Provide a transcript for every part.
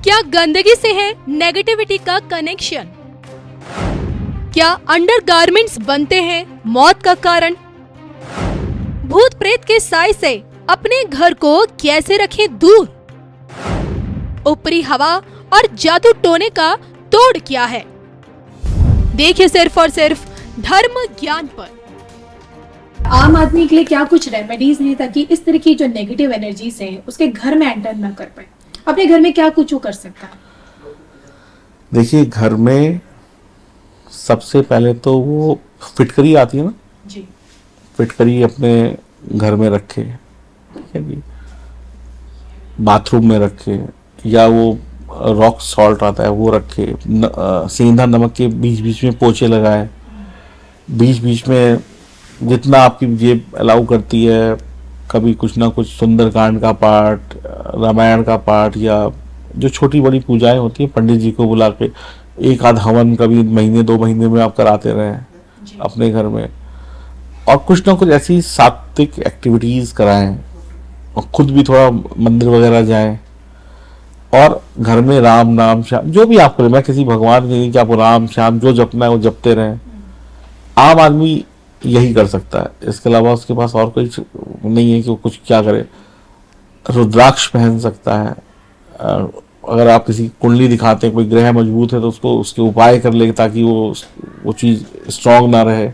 क्या गंदगी से है नेगेटिविटी का कनेक्शन? क्या अंडरगारमेंट्स बनते हैं मौत का कारण? भूत प्रेत के साय से अपने घर को कैसे रखें दूर? ऊपरी हवा और जादू टोने का तोड़ क्या है? देखिए सिर्फ और सिर्फ धर्म ज्ञान पर। आम आदमी के लिए क्या कुछ रेमेडीज हैं ताकि इस तरह की जो नेगेटिव एनर्जीज हैं उसके घर में एंटर ना कर पाए? अपने घर में क्या कुछ वो कर सकता है? देखिए, घर में सबसे पहले तो वो फिटकरी आती है ना जी। फिटकरी अपने घर में रखे, ठीक है जी, बाथरूम में रखे, या वो रॉक सॉल्ट आता है वो रखे, सेंधा नमक के बीच बीच में पोछे लगाए, बीच बीच में जितना आपकी जेब अलाउ करती है, कभी कुछ ना कुछ सुंदरकांड का पाठ, रामायण का पाठ, या जो छोटी बड़ी पूजाएं होती हैं पंडित जी को बुला के एक आध हवन कभी महीने 2 महीने में आप कराते रहें अपने घर में, और कुछ ना कुछ ऐसी सात्विक एक्टिविटीज कराएं, और खुद भी थोड़ा मंदिर वगैरह जाएं, और घर में राम नाम श्याम जो भी आप करें, मैं किसी भगवान के नहीं कि आपको राम श्याम जो जपना है वो जपते रहें। आम आदमी यही कर सकता है, इसके अलावा उसके पास और कोई नहीं है कि वो कुछ क्या करे। रुद्राक्ष पहन सकता है, अगर आप किसी कुंडली दिखाते हैं कोई ग्रह मजबूत है तो उसको उसके उपाय कर ले ताकि वो चीज स्ट्रांग ना रहे।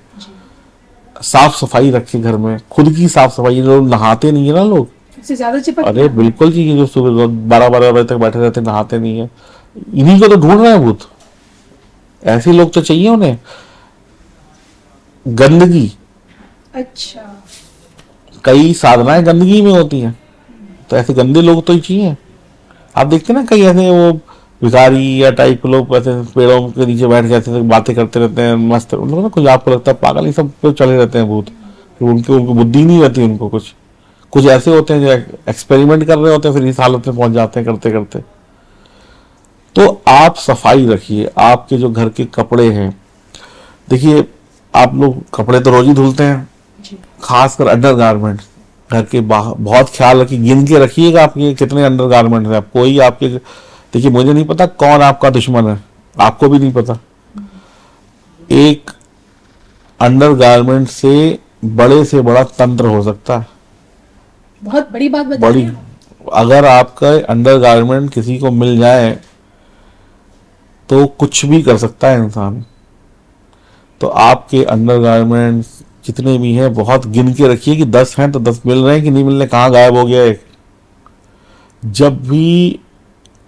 साफ सफाई रखे घर में, खुद की साफ सफाई। लोग नहाते नहीं है ना, लोग उससे ज्यादा चिपक। अरे बिल्कुल जी, जो सुबह 12-12 बजे तक बैठे रहते नहाते नहीं है, इन्हीं को तो ढूंढ रहे हैं भूत। ऐसे लोग तो चाहिए उन्हें। गंदगी, अच्छा, कई साधनाएं गंदगी में होती हैं, तो ऐसे गंदे लोग तो ही चाहिए। आप देखते ना कई ऐसे वो भिखारी या टाइप लोग ऐसे पेड़ों के नीचे बैठ के ऐसे बातें करते रहते हैं मस्त, उन लोग ना कुछ आपको लगता है पागल, ही सब पे चले रहते हैं भूत। उनको बुद्धि नहीं रहती, उनको कुछ ऐसे होते हैं जो एक्सपेरिमेंट कर रहे होते हैं, फिर इस हालत में पहुंच जाते हैं करते करते। तो आप सफाई रखिए। आपके जो घर के कपड़े हैं, देखिए आप लोग कपड़े तो रोज ही धुलते हैं, खासकर अंडरगारमेंट घर के बाहर बहुत ख्याल रखिए, गिन के रखिएगा आपके कितने अंडरगारमेंट है। कोई आपके, देखिए मुझे नहीं पता कौन आपका दुश्मन है, आपको भी नहीं पता। एक अंडरगारमेंट से बड़ा तंत्र हो सकता है। बहुत बड़ी बात बता बड़ी, रहे हैं। अगर आपका अंडरगारमेंट किसी को मिल जाए तो कुछ भी कर सकता है इंसान। तो आपके अंडरगारमेंट्स जितने भी हैं बहुत गिन के रखिए कि 10 हैं तो 10 मिल रहे हैं कि नहीं मिल रहे, कहाँ गायब हो गया एक। जब भी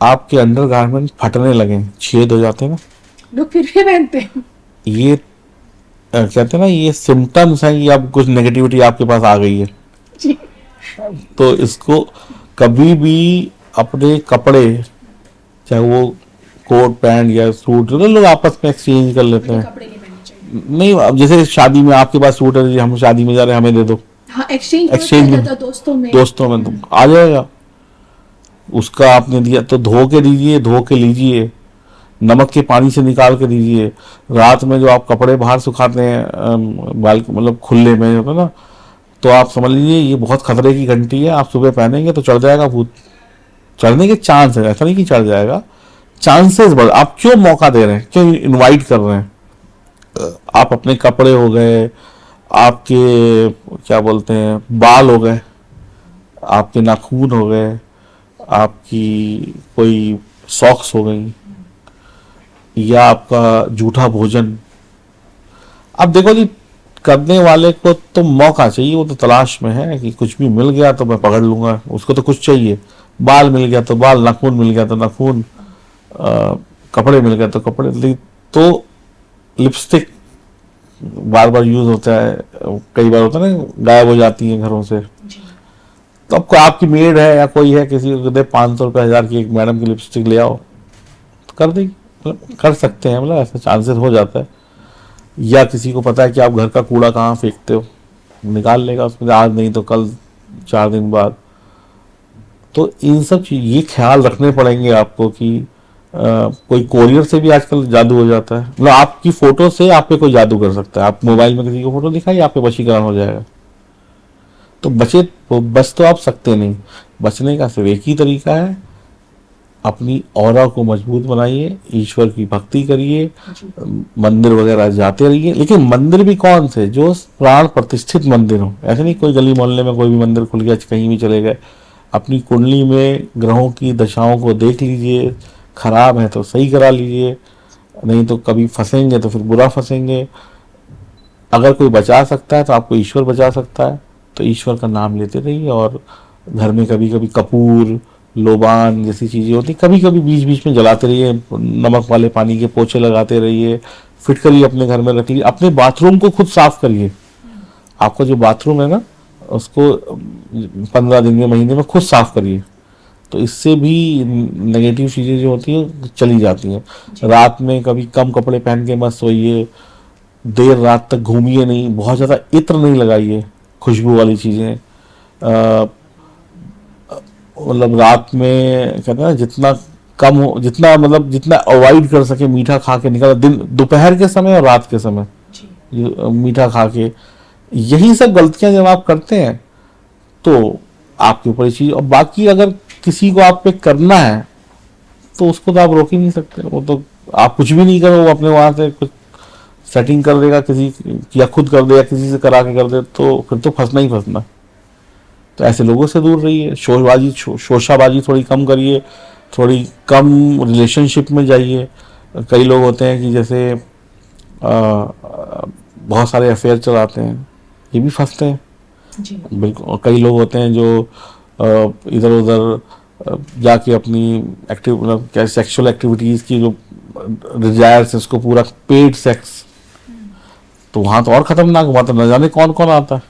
आपके अंडरगारमेंट फटने लगे, छेद हो जाते हैं ना, लोग फिर भी पहनते हैं। ये कहते हैं ना, ये सिम्टम्स हैं कि अब कुछ नेगेटिविटी आपके पास आ गई है। जी। तो इसको कभी भी अपने कपड़े, चाहे वो कोट पैंट या सूट, तो लोग आपस में एक्सचेंज कर लेते हैं। कपड़े नहीं पहनने चाहिए। नहीं, अब जैसे शादी में आपके पास सूट है, हम शादी में जा रहे हैं, हमें दे दो। हाँ, एक्सचेंज में होता था दोस्तों में तो आ जाएगा। उसका आपने दिया तो धो के दीजिए, धो के लीजिए, नमक के पानी से निकाल के दीजिए। रात में जो आप कपड़े बाहर सुखाते हैं बाल मतलब खुले में होता है ना, तो आप समझ लीजिए ये बहुत खतरे की घंटी है। आप सुबह पहनेंगे तो चढ़ जाएगा भूत, चढ़ने के चांस है, ऐसा नहीं कि चढ़ जाएगा, चांसेस बढ़। आप क्यों मौका दे रहे हैं, क्यों इनवाइट कर रहे हैं? आप अपने कपड़े हो गए, आपके क्या बोलते हैं बाल हो गए, आपके नाखून हो गए, आपकी कोई सॉक्स हो गई, या आपका जूठा भोजन। अब देखो जी, करने वाले को तो मौका चाहिए, वो तो तलाश में है कि कुछ भी मिल गया तो मैं पकड़ लूंगा, उसको तो कुछ चाहिए। बाल मिल गया तो बाल, नाखून मिल गया तो नाखून, कपड़े मिल गए तो कपड़े। तो लिपस्टिक बार बार यूज होता है, कई बार होता है ना गायब हो जाती है घरों से। तो आपको आपकी मेड है या कोई है, किसी को दे 500 रुपये 1000 की एक मैडम की लिपस्टिक ले आओ, तो कर देगी, कर सकते हैं, मतलब ऐसा चांसेस हो जाता है। या किसी को पता है कि आप घर का कूड़ा कहाँ फेंकते हो, निकाल लेगा उसमें, आज नहीं तो कल, 4 दिन बाद। तो इन सब चीज ये ख्याल रखने पड़ेंगे आपको कि कोई कोरियर से भी आजकल जादू हो जाता है। मतलब आपकी फोटो से आप पे कोई जादू कर सकता है। आप मोबाइल में किसी को फोटो दिखाइए, आप पे वशीकरण हो जाएगा। तो बच तो आप सकते नहीं। बचने का सिर्फ एक ही तरीका है, अपनी ऑरा को मजबूत बनाइए, ईश्वर की भक्ति करिए, जी। मंदिर वगैरह जाते रहिए। लेकिन मंदिर भी कौन से, जो प्राण प्रतिष्ठित मंदिर हो। ऐसे नहीं कोई गली मोहल्ले में कोई भी मंदिर खुल गया कहीं भी चले गए। अपनी कुंडली में ग्रहों की दशाओं को देख लीजिए, खराब है तो सही करा लीजिए, नहीं तो कभी फंसेंगे तो फिर बुरा फंसेंगे। अगर कोई बचा सकता है तो आपको ईश्वर बचा सकता है, तो ईश्वर का नाम लेते रहिए। और घर में कभी कभी कपूर, लोबान जैसी चीज़ें होती कभी कभी बीच बीच में जलाते रहिए, नमक वाले पानी के पोछे लगाते रहिए, फिटकरी अपने घर में रख लीजिए। अपने बाथरूम को खुद साफ करिए। आपका जो बाथरूम है ना, उसको 15 दिन में, महीने में खुद साफ करिए, तो इससे भी नेगेटिव चीज़ें जो होती हैं चली जाती हैं। रात में कभी कम कपड़े पहन के मत सोइए, देर रात तक घूमिए नहीं, बहुत ज़्यादा इत्र नहीं लगाइए, खुशबू वाली चीज़ें। मतलब रात में कहते हैं ना, जितना कम हो, जितना मतलब जितना अवॉइड कर सके मीठा खा के निकल, दिन दोपहर के समय और रात के समय जी। मीठा खा के, यही सब गलतियां जब आप करते हैं तो आपके ऊपर चीज। और बाकी अगर किसी को आप पे करना है तो उसको तो आप रोक ही नहीं सकते, वो तो आप कुछ भी नहीं करो, वो अपने वहां से कुछ सेटिंग कर देगा किसी, या खुद कर दे या किसी से करा के कर दे, तो फिर तो फंसना ही फंसना। तो ऐसे लोगों से दूर रहिए, शोशाबाजी थोड़ी कम करिए, थोड़ी कम रिलेशनशिप में जाइए। कई लोग होते हैं कि जैसे बहुत सारे अफेयर चलाते हैं, ये भी फंसते हैं जी। बिल्कुल। और कई लोग होते हैं जो इधर उधर जाके अपनी एक्टिव मतलब क्या सेक्सुअल एक्टिविटीज़ की जो डिजायर्स है उसको पूरा पेड सेक्स, तो वहाँ तो और खतरनाक, वहाँ तो न जाने कौन कौन आता है,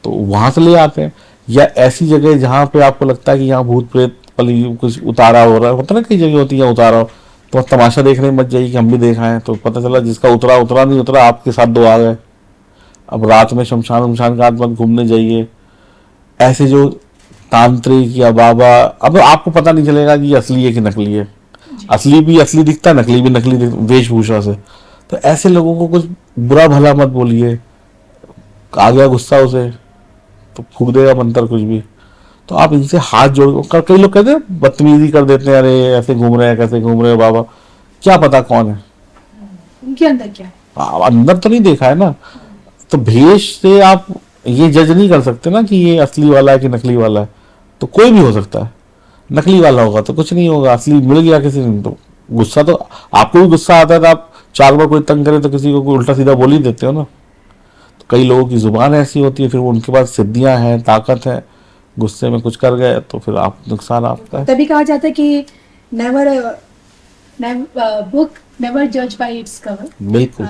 तो वहाँ से ले आते हैं। या ऐसी जगह जहाँ पे आपको लगता है कि यहाँ भूत प्रेत वाली कुछ उतारा हो रहा है, होता ना कई जगह होती है उतारा, तो तमाशा देखने मत जाइए कि हम भी देखा है, तो पता चला जिसका उतरा उतरा नहीं उतरा, आपके साथ दो आ गए। अब रात में शमशान घाट मत घूमने जाइए। ऐसे जो तांत्रिक या बाबा, अब आपको पता नहीं चलेगा कि ये असली है कि नकली है। असली भी असली दिखता है, नकली भी नकली वेशभूषा से। तो ऐसे लोगों को कुछ बुरा भला मत बोलिए, आ गया गुस्सा उसे तो फूक देगा मंत्र कुछ भी। तो आप इनसे हाथ जोड़, कई लोग कहते हैं बदतमीजी कर देते हैं, अरे ऐसे घूम रहे हैं, कैसे घूम रहे हैं बाबा, क्या पता कौन है, उनके अंदर क्या है। अंदर तो नहीं देखा है ना। तो भेष से आप ये जज नहीं कर सकते ना कि ये असली वाला है कि नकली वाला है, तो कोई भी हो सकता है। नकली वाला होगा तो कुछ नहीं होगा, असली मिल गया किसी ने तो गुस्सा, तो आपको भी गुस्सा आता है, तो आप 4 बार कोई तंग करे तो किसी को उल्टा सीधा बोल ही देते हो ना। तो कई लोगों की जुबान ऐसी होती है, फिर उनके पास सिद्धियां हैं, ताकत है, गुस्से में कुछ कर गए तो फिर आप नुकसान आपका है। तभी कहा जाता है कि नेवर बुक नेवर जज बाय इट्स कवर। बिल्कुल।